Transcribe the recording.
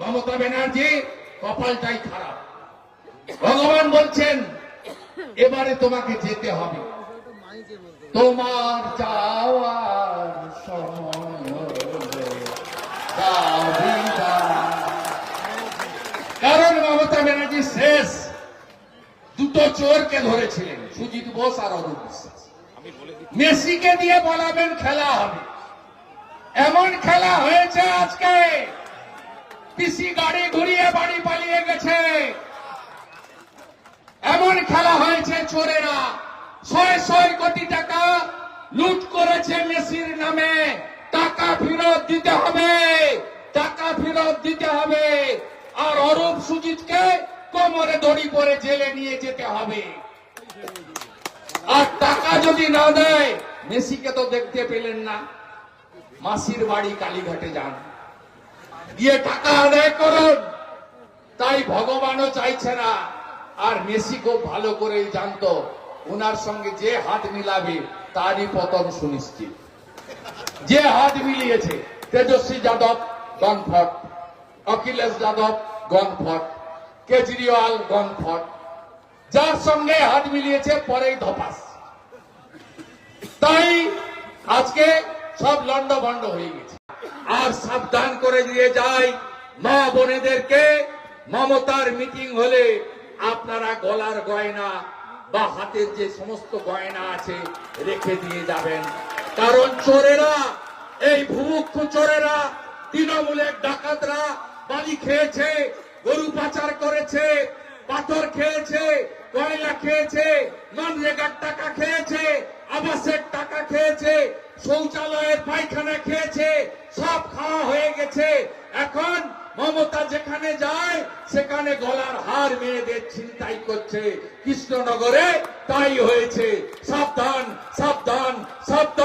মমতা ব্যানার্জি কপালটাই খারাপ। ভগবান বলছেন এবারে তোমাকে যেতে হবে, তোমার যাওয়ার সময় হলে দাও বিদায়। কারণ মমতা ব্যানার্জি শেষ দুটো চোরকে ধরেছিলেন, সুজিত বোস আর অরূপ বিশ্বাস। মেসিকে দিয়ে বলাবেন খেলা হবে, এমন খেলা হয়েছে আজকে পিসি গাড়ি ঘুরিয়ে বাড়ি পালিয়ে গেছে। এমন খেলা হয়েছে, চোরেরা ৬০০ কোটি টাকা লুট করেছে মেসির নামে। টাকা ফেরত দিতে হবে, টাকা ফেরত দিতে হবে। আর অরূপ সুজিতকে কোমরে দড়ি পরে জেলে নিয়ে যেতে হবে। আর টাকা যদি না দেয়, মেসিকে তো দেখতে পেলেন না, মাসির বাড়ি কালীঘাটে যান, গিয়ে টাকা আদায় করুন। তাই ভগবানও চাইছে না। আর মেসি খুব ভালো করেই জানতো ওনার সঙ্গে যে হাত মিলাবে তারই পতন সুনিশ্চিত। যে হাত মিলিয়েছে, তেজস্বী যাদব গনফট, অখিলেশ যাদব গনফট, কেজরিওয়াল গনফট, যার সঙ্গে হাত মিলিয়েছে পরেই ধপাস। তাই আজকে সব লন্ডভন্ড হয়ে গেছে। আর সাবধান করে দিয়ে যায় মা বোনেদেরকে, মমতার মিটিং হলে আপনারা গলার গয়না বা হাতের যে সমস্ত গয়না আছে রেখে দিয়ে যাবেন। কারণ চোরেরা, এই ভুমুক্ষু চোরেরা, তৃণমূলের ডাকাতরা বালি খেয়েছে, গরু পাচার করেছে, পাথর খেয়েছে, কয়লা খেয়েছে, মনরেগার টাকা খেয়েছে, আবাসের টাকা খেয়েছে, শৌচালয়ের পায়খানা খেয়েছে, সব খাওয়া হয়ে গেছে। এখন মমতা যেখানে যায় সেখানে গলার হার মেয়েদের ছিনতাই করছে। কৃষ্ণনগরে তাই হয়েছে। সাবধান, সাবধান, সাবধান।